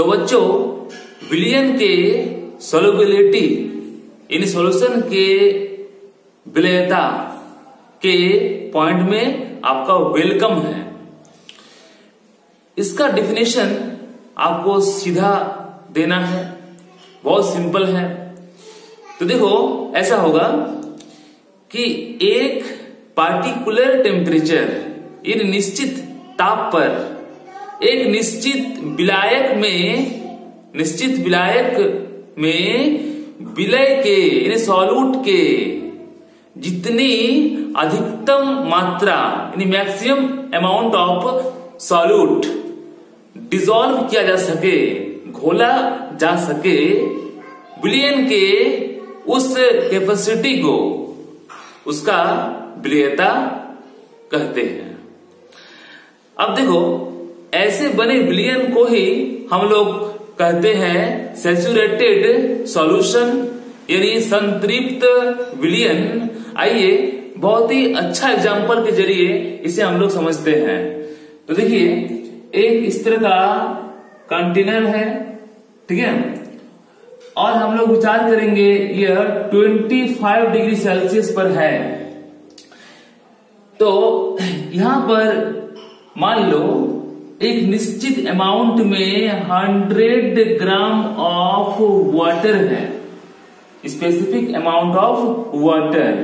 तो बच्चों विलयन के सॉल्युबिलिटी इन सॉल्यूशन के विलयता के पॉइंट में आपका वेलकम है। इसका डेफिनेशन आपको सीधा देना है, बहुत सिंपल है। तो देखो ऐसा होगा कि एक पार्टिकुलर टेम्परेचर, इन निश्चित ताप पर एक निश्चित विलायक में विलय के यानी सॉल्यूट के जितनी अधिकतम मात्रा यानी maximum amount of solute dissolve किया जा सके, घोला जा सके, विलयन के उस कैपेसिटी को उसका विलयता कहते हैं। अब देखो ऐसे बने विलयन को ही हम लोग कहते हैं सैचुरेटेड सॉल्यूशन यानी संतृप्त विलयन। आइए बहुत ही अच्छा एग्जांपल के जरिए इसे हम लोग समझते हैं। तो देखिए एक इस तरह का कंटेनर है, ठीक है, और हम लोग विचार करेंगे यह 25 डिग्री सेल्सियस पर है। तो यहां पर मान लो एक निश्चित अमाउंट में 100 ग्राम ऑफ वाटर है, स्पेसिफिक अमाउंट ऑफ वाटर,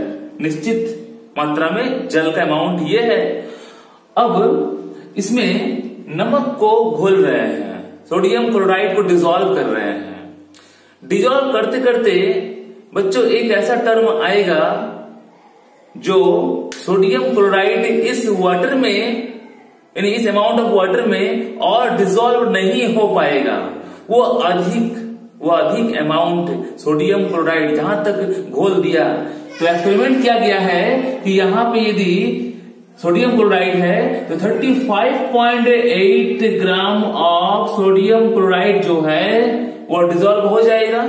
निश्चित मात्रा में जल का अमाउंट ये है। अब इसमें नमक को घोल रहे हैं, सोडियम क्लोराइड को डिसॉल्व कर रहे हैं। डिसॉल्व करते करते बच्चों एक ऐसा टर्म आएगा जो सोडियम क्लोराइड इस वाटर में यानी इस अमाउंट ऑफ वाटर में और डिसॉल्व नहीं हो पाएगा। वो अधिक अमाउंट सोडियम क्लोराइड जहां तक घोल दिया। तो एक्सपेरिमेंट किया गया है कि यहां पे यदि सोडियम क्लोराइड है तो 35.8 ग्राम ऑफ सोडियम क्लोराइड जो है वो डिसॉल्व हो जाएगा।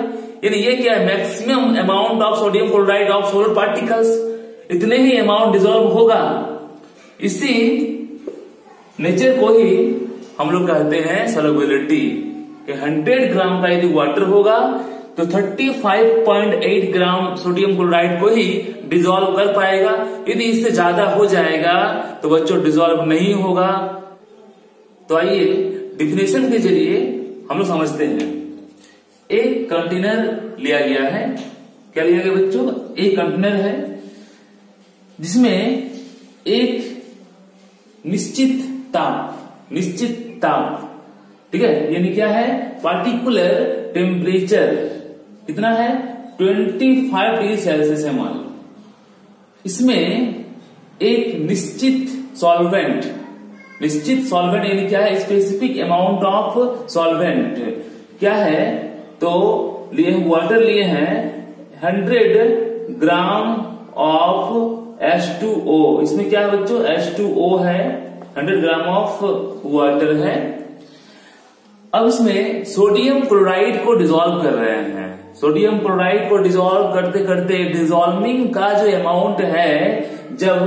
यानी ये क्या है, maximum amount of sodium chloride of solar particles, इतने ही अमाउंट डिसॉल्व होगा। इसी नेचर को ही हम लोग कहते हैं सॉल्युबिलिटी। 100 ग्राम का यदि वाटर होगा तो 35.8 ग्राम सोडियम क्लोराइड को ही डिसॉल्व कर पाएगा। यदि इससे ज्यादा हो जाएगा तो बच्चों डिसॉल्व नहीं होगा। तो आइए डिफिनेशन के जरिए हम लोग समझते हैं। एक कंटेनर लिया गया है, क्या लिया गया बच्चों, एक कंटेनर है जिसमें एक निश्चित ताप, ठीक है, यानी क्या है, पार्टिकुलर टेम्परेचर कितना है, 25 डिग्री सेल्सियस है मान लो। इसमें एक निश्चित सॉल्वेंट यानी क्या है, स्पेसिफिक अमाउंट ऑफ सॉल्वेंट क्या है, तो लिए वाटर लिए हैं 100 ग्राम ऑफ H2O। इसमें क्या है बच्चों, H2O है, 100 ग्राम ऑफ वाटर है। अब इसमें सोडियम क्लोराइड को डिसॉल्व कर रहे हैं। सोडियम क्लोराइड को डिसॉल्व करते करते डिसॉल्विंग का जो अमाउंट है जब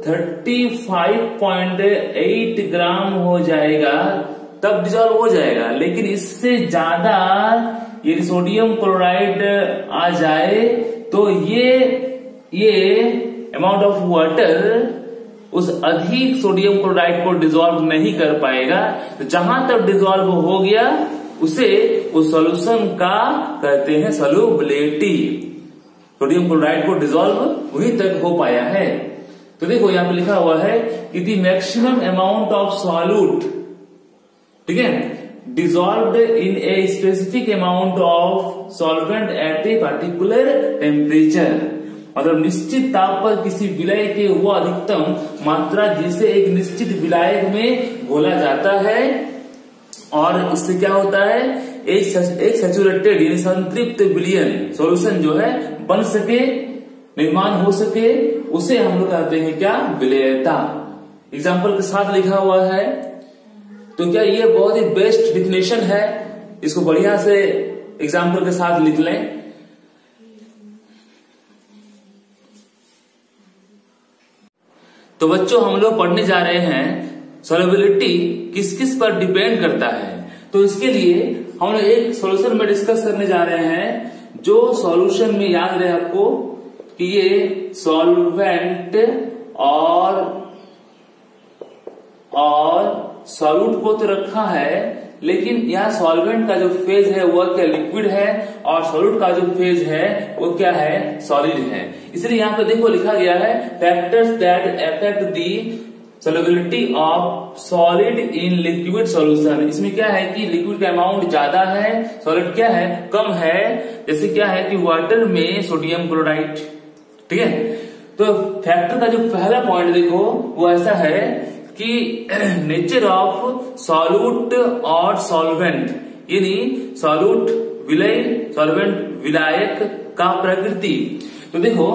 35.8 ग्राम हो जाएगा तब डिसॉल्व हो जाएगा। लेकिन इससे ज्यादा यदि सोडियम क्लोराइड आ जाए तो ये अमाउंट ऑफ वाटर उस अधिक सोडियम क्लोराइड को डिसॉल्व नहीं कर पाएगा। तो जहां तक डिसॉल्व हो गया उसे उस सॉल्यूशन का कहते हैं सॉल्युबिलिटी। सोडियम क्लोराइड को डिसॉल्व वहीं तक हो पाया है। तो देखो यहां पे लिखा हुआ है कि the maximum amount of solute, ठीक है, dissolved in a specific amount of solvent at a particular temperature। मतलब निश्चित ताप पर किसी विलय के वो अधिकतम मात्रा जिसे एक निश्चित विलायक में घोला जाता है और इससे क्या होता है, एक सैचुरेटेड यानी संतृप्त विलयन सॉल्यूशन जो है बन सके, निर्माण हो सके, उसे हम लोग कहते हैं क्या, विलयता। एग्जाम्पल के साथ लिखा हुआ है। तो क्या ये बहुत ही बेस्ट डिफिनेशन है, इसको बढ़िया से एग्जाम्पल के साथ लिख लें। तो बच्चों हम लोग पढ़ने जा रहे हैं सॉल्युबिलिटी किस किस पर डिपेंड करता है। तो इसके लिए हम लोग एक सॉल्यूशन में डिस्कस करने जा रहे हैं, जो सॉल्यूशन में याद रहे आपको कि ये सॉल्वेंट और सॉल्यूट को तो रखा है, लेकिन यहाँ सॉल्वेंट का जो फेज है वह क्या लिक्विड है और सॉल्यूट का जो फेज है वो क्या है सॉलिड है। इसलिए यहाँ पे देखो लिखा गया है factors that affect the solubility of solid in liquid solution. इसमें क्या है कि लिक्विड का अमाउंट ज्यादा है, सॉलिड क्या है कम है। जैसे क्या है कि वाटर में सोडियम क्लोराइड, ठीक है। तो फैक्टर का जो पहला पॉइंट देखो वो ऐसा है कि नेचर ऑफ सॉल्यूट और सॉल्वेंट, यानी सॉल्यूट विलय, सॉल्वेंट विलायक का प्रकृति। तो देखो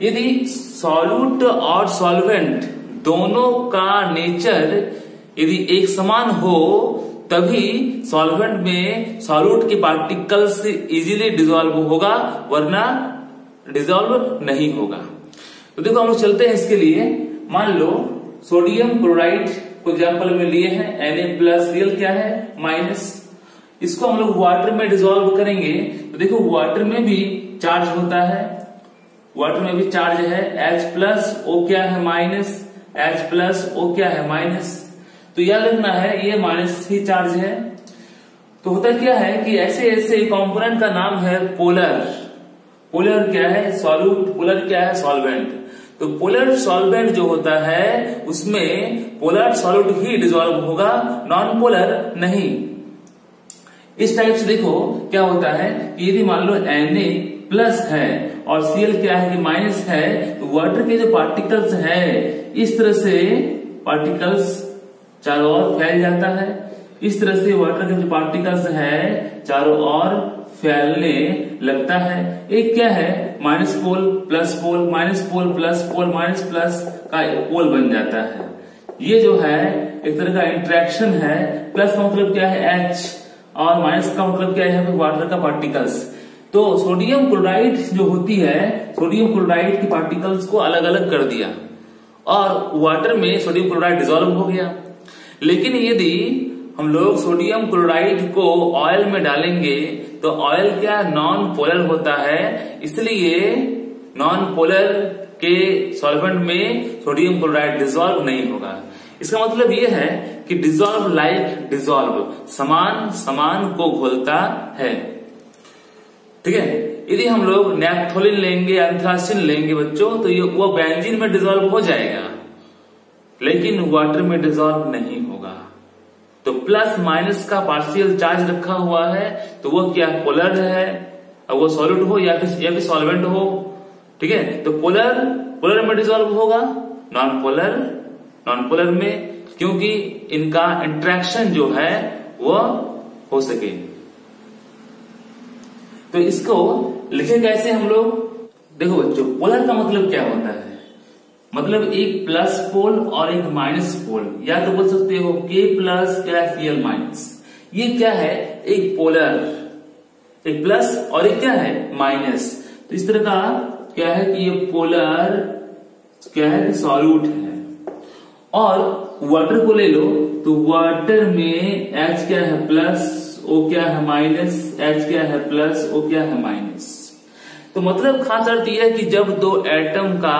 यदि सॉल्यूट और सॉल्वेंट दोनों का नेचर यदि एक समान हो तभी सॉल्वेंट में सॉल्यूट के पार्टिकल्स इजीली डिसॉल्व होगा, वरना डिसॉल्व नहीं होगा। तो देखो हम लोग चलते हैं इसके लिए। मान लो सोडियम क्लोराइड को एग्जाम्पल में लिए हैं, Na+Cl क्या है माइनस। इसको हम लोग वाटर में डिसॉल्व करेंगे तो देखो वाटर में भी चार्ज होता है, वाटर में भी चार्ज है। H+O क्या है माइनस, H+O क्या है माइनस। तो यह लिखना है ये माइनस ही चार्ज है। तो होता क्या है कि ऐसे ऐसे कंपोनेंट का नाम है पोलर। पोलर क्या है सॉल्यूट, पोलर क्या है सॉल्वेंट। तो पोलर सॉल्वेंट जो होता है उसमें पोलर सॉल्यूट ही डिसॉल्व होगा, नॉन पोलर नहीं। इस टाइप से देखो क्या होता है कि यदि मान लो Na+ है और Cl क्या है कि माइनस है, तो वाटर के जो पार्टिकल्स है इस तरह से पार्टिकल्स चारों ओर फैल जाता है। इस तरह से वाटर के जो पार्टिकल्स है चारों ओर फैलने लगता है। एक क्या है माइनस पोल प्लस पोल, माइनस पोल प्लस पोल, माइनस प्लस का पोल बन जाता है। ये जो है एक तरह का इंट्रैक्शन है। प्लस का मतलब क्या है H और माइनस का मतलब क्या है वाटर का पार्टिकल्स। तो सोडियम क्लोराइड जो होती है, सोडियम क्लोराइड के पार्टिकल्स को अलग अलग कर दिया और वाटर में सोडियम क्लोराइड डिसॉल्व हो गया। लेकिन यदि हम लोग सोडियम क्लोराइड को ऑयल में डालेंगे तो ऑयल क्या नॉन पोलर होता है, इसलिए नॉन पोलर के सॉल्वेंट में सोडियम क्लोराइड डिसॉल्व नहीं होगा। इसका मतलब यह है कि डिसॉल्व लाइक डिसॉल्व, समान समान को घोलता है, ठीक है। यदि हम लोग नैप्थोलिन लेंगे, एंथ्रासिन लेंगे बच्चों, तो ये वो बेंजीन में डिसॉल्व हो जाएगा लेकिन वाटर में डिसॉल्व नहीं होगा। तो प्लस माइनस का पार्शियल चार्ज रखा हुआ है तो वो क्या पोलर है, और वो सॉलिड हो या फिर सॉल्वेंट हो, ठीक है। तो पोलर में डिसॉल्व होगा, नॉन पोलर में, क्योंकि इनका इंट्रैक्शन जो है वो हो सके। तो इसको लिखे कैसे हम लोग, देखो बच्चों पोलर का मतलब क्या होता है, मतलब एक प्लस पोल और एक माइनस पोल, या तो बोल सकते हो K+ क्या Cl माइनस। ये क्या है एक पोलर, एक प्लस और एक क्या है माइनस। तो इस तरह का क्या है कि ये पोलर क्या है सॉल्यूट है। और वाटर को ले लो तो वाटर में H क्या है प्लस, O क्या है माइनस, H क्या है प्लस, O क्या है माइनस। तो मतलब खास अर्थ यह है कि जब दो एटम का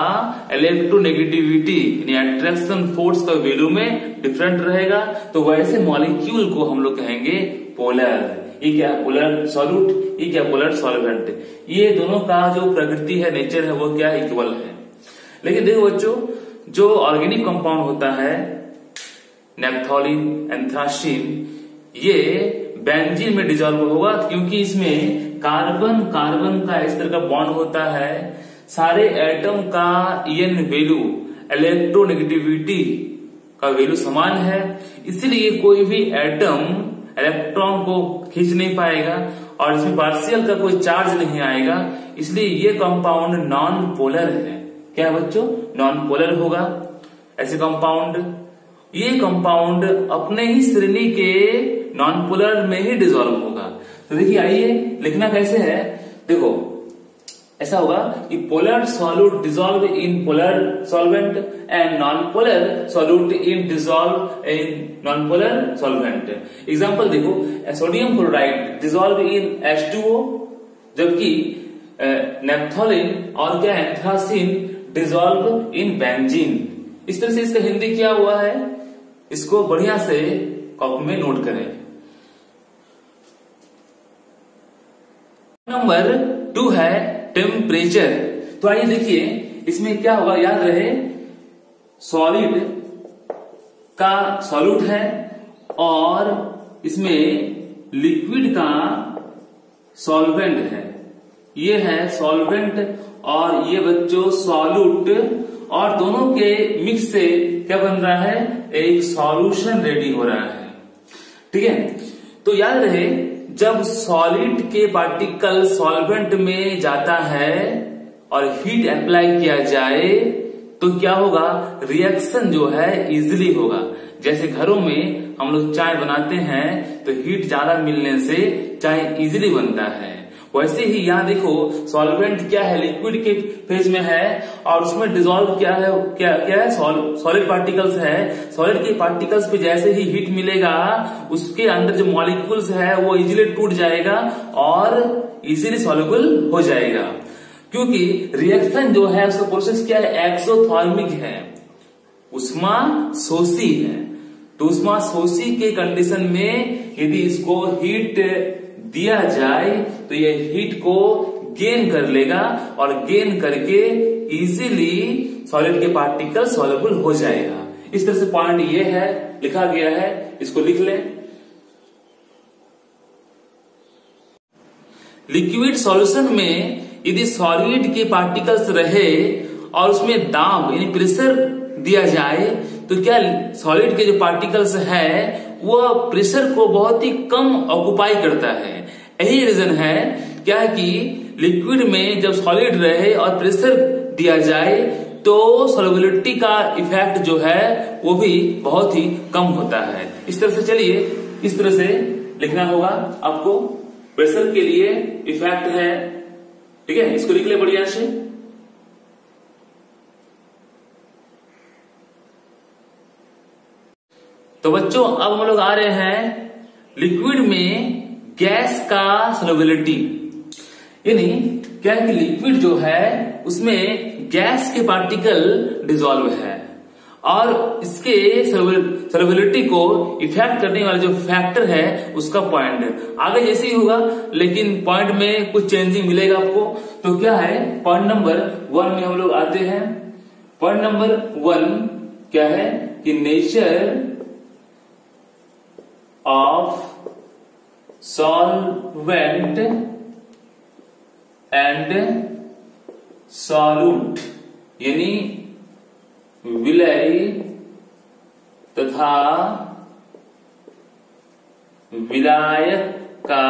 इलेक्ट्रोनेगेटिविटी यानी अट्रैक्शन फोर्स का वैल्यू में डिफरेंट रहेगा तो वैसे मॉलिक्यूल को हम लोग कहेंगे पोलर। ये क्या पोलर सॉल्यूट, ये क्या पोलर सॉल्वेंट। ये दोनों का जो प्रकृति है, नेचर है, वो क्या इक्वल है। लेकिन देखो बच्चों जो ऑर्गेनिक कंपाउंड होता है नैप्थोलिन, एंथ्रासिन, ये बेंजीन में डिसॉल्व होगा क्योंकि इसमें कार्बन का इस तरह का बॉन्ड होता है। सारे एटम का इन वैल्यू, इलेक्ट्रोनेगेटिविटी का वैल्यू समान है, इसलिए कोई भी एटम इलेक्ट्रॉन को खींच नहीं पाएगा और इसमें पार्शियल का कोई चार्ज नहीं आएगा, इसलिए ये कंपाउंड नॉन पोलर है। क्या है बच्चों नॉन पोलर होगा ऐसे कंपाउंड। ये कंपाउंड अपने ही श्रेणी के नॉन पोलर में ही डिसॉल्व होगा। तो देखिए आइए लिखना कैसे है, देखो ऐसा होगा कि polar solute dissolve in polar solvent and non polar solute in dissolve in non polar solvent. Example देखो, sodium chloride dissolve in H2O, जबकि नेप्थोलिन और क्या एंथ्रासिन डिजॉल्व इन बेंजीन। इस तरह से इसका हिंदी क्या हुआ है, इसको बढ़िया से कॉपी में नोट करें। नंबर 2 है टेम्परेचर। तो आइए देखिए इसमें क्या होगा, याद रहे सॉलिड का सॉल्यूट है और इसमें लिक्विड का सॉल्वेंट है। ये है सॉल्वेंट और ये बच्चों सॉल्यूट, और दोनों के मिक्स से क्या बन रहा है, एक सॉल्यूशन रेडी हो रहा है। ठीक है, तो याद रहे जब सॉलिड के पार्टिकल सॉल्वेंट में जाता है और हीट अप्लाई किया जाए तो क्या होगा, रिएक्शन जो है इजीली होगा। जैसे घरों में हम लोग चाय बनाते हैं तो हीट ज्यादा मिलने से चाय इजीली बनता है, वैसे ही यहाँ देखो सॉल्वेंट क्या है, लिक्विड के फेज में है और उसमें डिजॉल्व क्या है, क्या है सॉलिड पार्टिकल्स है। सॉलिड के पार्टिकल्स पे जैसे ही हीट मिलेगा उसके अंदर जो मॉलिक्यूल्स है वो इजीली टूट जाएगा और इजीली सॉल्युबल हो जाएगा, क्योंकि रिएक्शन जो है उसका प्रोसेस क्या है, एक्सोथर्मिक है, उष्मा शोषी है। तो उष्मा शोषी के कंडीशन में यदि इसको हीट दिया जाए तो ये हीट को गेन कर लेगा और गेन करके इजीली सॉलिड के पार्टिकल सॉल्युबल हो जाएगा। इस तरह से पॉइंट ये है, लिखा गया है, इसको लिख लें। लिक्विड सॉल्यूशन में यदि सॉलिड के पार्टिकल्स रहे और उसमें दाब यानी प्रेशर दिया जाए तो क्या सॉलिड के जो पार्टिकल्स है वो प्रेशर को बहुत ही कम ऑक्युपाई करता है। यही रीजन है क्या कि लिक्विड में जब सॉलिड रहे और प्रेशर दिया जाए तो सॉल्युबिलिटी का इफेक्ट जो है वो भी बहुत ही कम होता है। इस तरह से चलिए इस तरह से लिखना होगा आपको, प्रेशर के लिए इफेक्ट है। ठीक है, इसको लिख ले बढ़िया से। तो बच्चों अब हम लोग आ रहे हैं लिक्विड में गैस का सॉल्युबिलिटी, यानी क्या है कि लिक्विड जो है उसमें गैस के पार्टिकल डिसॉल्व है और इसके सॉल्युबिलिटी को इफेक्ट करने वाला जो फैक्टर है उसका पॉइंट आगे जैसे ही होगा, लेकिन पॉइंट में कुछ चेंजिंग मिलेगा आपको। तो क्या है, पॉइंट नंबर 1 में हम लोग आते हैं। पॉइंट नंबर 1 क्या है कि nature of solvent and solute, यानी विलय तथा विलायक का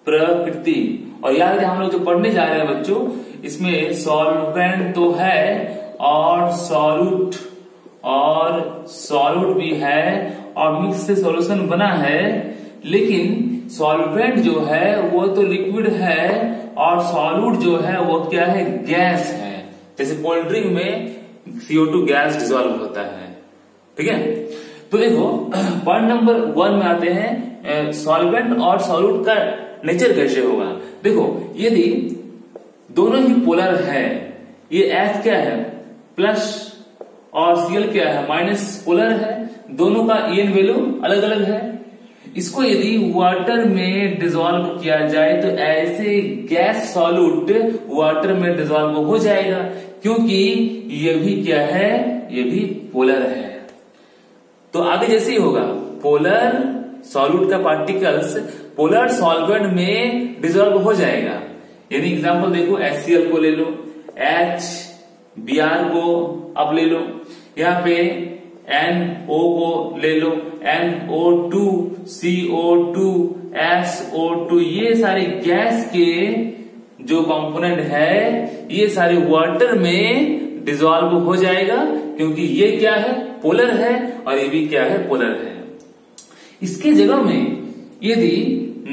प्रकृति। और याद है हम लोग जो पढ़ने जा रहे हैं बच्चों, इसमें सॉल्वेंट तो है और सॉल्यूट भी है और मिक्स से सॉल्यूशन बना है, लेकिन सॉल्वेंट जो है वो तो लिक्विड है और सॉल्यूट जो है वो क्या है, गैस है। जैसे कोल्ड ड्रिंक में CO2 गैस डिसॉल्व होता है। ठीक है, तो देखो पॉइंट नंबर 1 में आते हैं, सॉल्वेंट और सॉल्यूट का नेचर कैसे होगा। देखो यदि दोनों ही पोलर है, ये H क्या है प्लस और Cl क्या है माइनस पोलर है, दोनों का EN वैल्यू अलग अलग है। इसको यदि वाटर में डिसॉल्व किया जाए तो ऐसे गैस सॉल्यूट वाटर में डिसॉल्व हो जाएगा, क्योंकि ये भी क्या है, ये भी पोलर है। तो आगे जैसे ही होगा, पोलर सॉल्यूट का पार्टिकल्स पोलर सॉल्वेंट में डिसॉल्व हो जाएगा। यानी एग्जांपल देखो HCl को ले लो, HBr को अब ले लो, यहाँ पे NO को ले लो, NO2, CO2, SO2, ये सारे गैस के जो कंपोनेंट है ये सारे वाटर में डिसॉल्व हो जाएगा, क्योंकि ये क्या है, पोलर है और ये भी क्या है, पोलर है। इसके जगह में यदि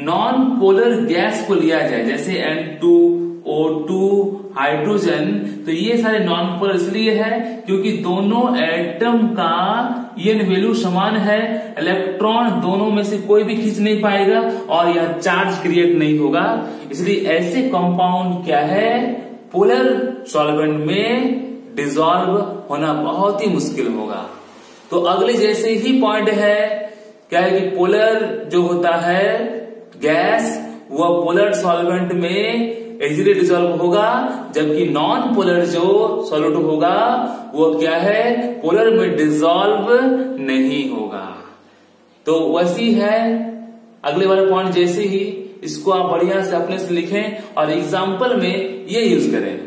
नॉन पोलर गैस को लिया जाए, जैसे N2 O2, हाइड्रोजन, तो ये सारे नॉन पोलर इसलिए है क्योंकि दोनों एटम का इन वैल्यू समान है, इलेक्ट्रॉन दोनों में से कोई भी खींच नहीं पाएगा और यह चार्ज क्रिएट नहीं होगा। इसलिए ऐसे कंपाउंड क्या है, पोलर सॉल्वेंट में डिसॉल्व होना बहुत ही मुश्किल होगा। तो अगले जैसे ही पॉइंट है क्या है कि पोलर जो होता है गैस, वह पोलर सॉल्वेंट में इजीली डिसॉल्व होगा, जबकि नॉन पोलर जो सॉल्यूट होगा वो क्या है, पोलर में डिसॉल्व नहीं होगा। तो वैसी है अगले वाला पॉइंट जैसे ही, इसको आप बढ़िया से अपने से लिखें और एग्जाम्पल में ये यूज करें,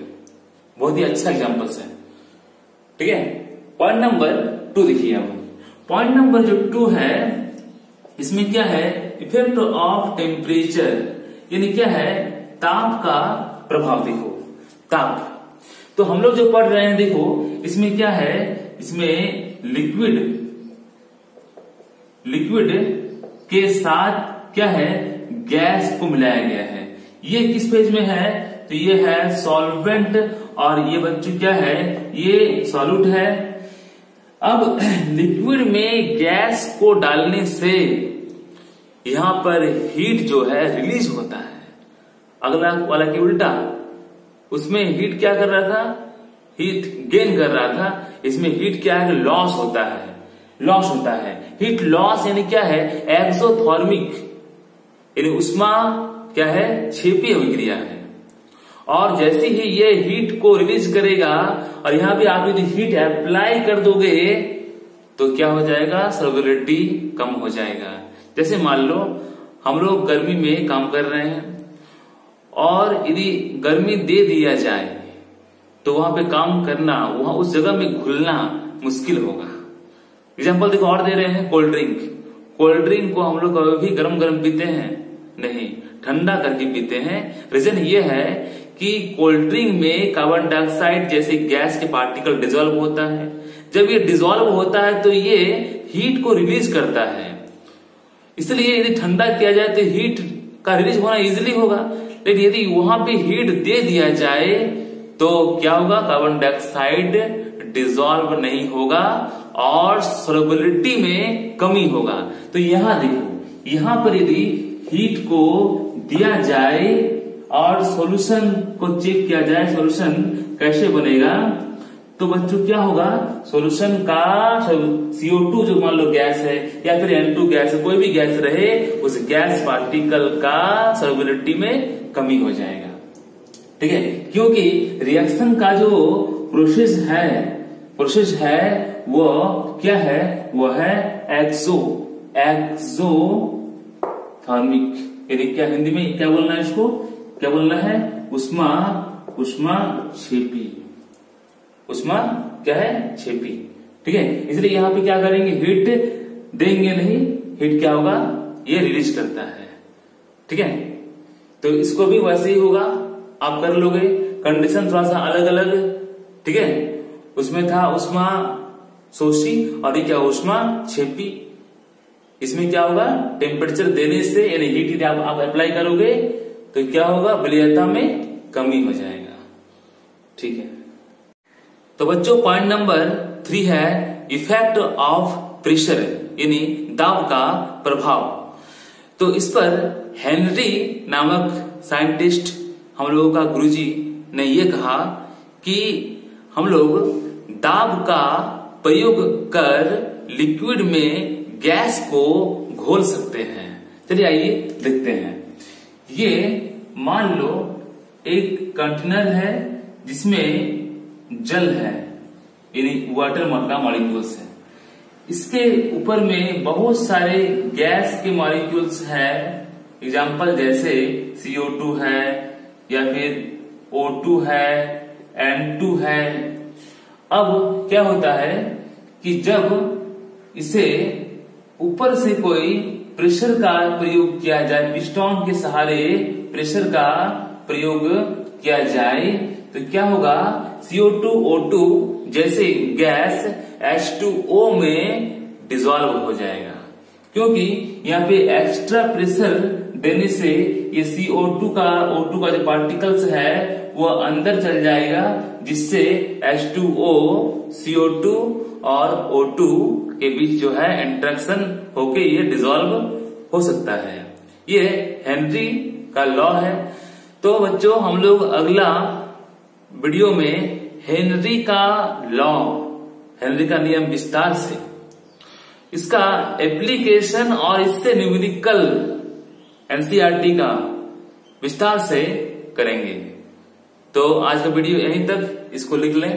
बहुत ही अच्छा एग्जाम्पल है। ठीक है, पॉइंट नंबर 2 देखिए। अब पॉइंट नंबर जो 2 है, इसमें क्या है, इफेक्ट ऑफ टेम्परेचर, यानी क्या है, ताप का प्रभाव। देखो ताप, तो हम लोग जो पढ़ रहे हैं, देखो इसमें क्या है, इसमें लिक्विड के साथ क्या है, गैस को मिलाया गया है। ये किस फेज में है, तो ये है सॉल्वेंट और ये बच्चों क्या है, ये सॉल्यूट है। अब लिक्विड में गैस को डालने से यहां पर हीट जो है रिलीज होता है। अगला वाला के उल्टा, उसमें हीट क्या कर रहा था, हीट गेन कर रहा था, इसमें हीट क्या है, लॉस होता है, लॉस होता है। हीट लॉस यानी क्या है, एक्सोथर्मिक, यानी उष्मा क्या है, क्षेपीय अभिक्रिया है। और जैसे ही ये हीट को रिलीज करेगा और यहां भी आप यदि हीट अप्लाई कर दोगे तो क्या हो जाएगा, सॉल्युबिलिटी कम हो जाएगा। जैसे मान लो हम लोग गर्मी में काम कर रहे हैं और यदि गर्मी दे दिया जाए तो वहां पे काम करना, वहां उस जगह में घुलना मुश्किल होगा। एग्जाम्पल देखो और दे रहे हैं, कोल्ड ड्रिंक। कोल्ड ड्रिंक को हम लोग कभी भी गरम गरम पीते हैं नहीं, ठंडा करके पीते हैं। रीजन ये है कि कोल्ड ड्रिंक में कार्बन डाइऑक्साइड जैसे गैस के पार्टिकल डिसॉल्व होता है। जब ये डिसॉल्व होता है तो ये हीट को रिलीज करता है, इसलिए यदि ठंडा किया जाए तो हीट का रिलीज होना इजीली होगा। लेकिन यदि वहां पे हीट दे दिया जाए तो क्या होगा, कार्बन डाइऑक्साइड डिसॉल्व नहीं होगा और सॉल्युबिलिटी में कमी होगा। तो यहां देखो, यहां पर यदि हीट को दिया जाए और सॉल्यूशन को चेक किया जाए, सॉल्यूशन कैसे बनेगा, तो बच्चों क्या होगा, सॉल्यूशन का CO2 जो मान लो गैस है या फिर N2 गैस है, कोई भी गैस रहे, उस गैस पार्टिकल का सॉल्युबिलिटी में कमी हो जाएगा। ठीक है, क्योंकि रिएक्शन का जो प्रोसेस है वो क्या है, वो है एक्सोथर्मिक, यानी क्या हिंदी में क्या बोलना है, इसको क्या बोलना है, उष्माक्षेपी, उष्मा क्या है, क्षेपी। ठीक है, इसलिए यहां पे क्या करेंगे, हीट देंगे नहीं, हीट क्या होगा, ये रिलीज करता है। ठीक है, तो इसको भी वैसे ही होगा, आप कर लोगे। कंडीशन थोड़ा सा अलग अलग, ठीक है, उसमें था उष्मा शोषी और ये क्या, उष्मा क्षेपी। इसमें क्या होगा, टेम्परेचर देने से यानी हीट यदि आप अप्लाई करोगे तो क्या होगा, बलीयता में कमी हो जाएगा। ठीक है, तो बच्चों पॉइंट नंबर 3 है इफेक्ट ऑफ प्रेशर, यानी दाब का प्रभाव। तो इस पर हेनरी नामक साइंटिस्ट, हम लोगों का गुरुजी ने यह कहा कि हम लोग दाब का प्रयोग कर लिक्विड में गैस को घोल सकते हैं। चलिए आइए देखते हैं। ये मान लो एक कंटेनर है जिसमें जल है, यानी वाटर का मॉलिक्यूल्स है। इसके ऊपर में बहुत सारे गैस के मॉलिक्यूल्स है। एग्जाम्पल जैसे CO2 है या फिर O2 है, N2 है। अब क्या होता है कि जब इसे ऊपर से कोई प्रेशर का प्रयोग किया जाए, पिस्टन के सहारे प्रेशर का प्रयोग किया जाए तो क्या होगा, CO2 O2 जैसे गैस H2O में डिसॉल्व हो जाएगा, क्योंकि यहाँ पे एक्स्ट्रा प्रेशर देने से ये CO2 का जो पार्टिकल्स है वो अंदर चल जाएगा, जिससे H2O CO2 और O2 के बीच जो है इंटरेक्शन होके ये डिसॉल्व हो सकता है। ये हेनरी का लॉ है। तो बच्चों हम लोग अगला वीडियो में हेनरी का लॉ, हेनरी का नियम विस्तार से इसका एप्लीकेशन और इससे न्यूमेरिकल एनसीईआरटी का विस्तार से करेंगे। तो आज का वीडियो यहीं तक, इसको लिख लें।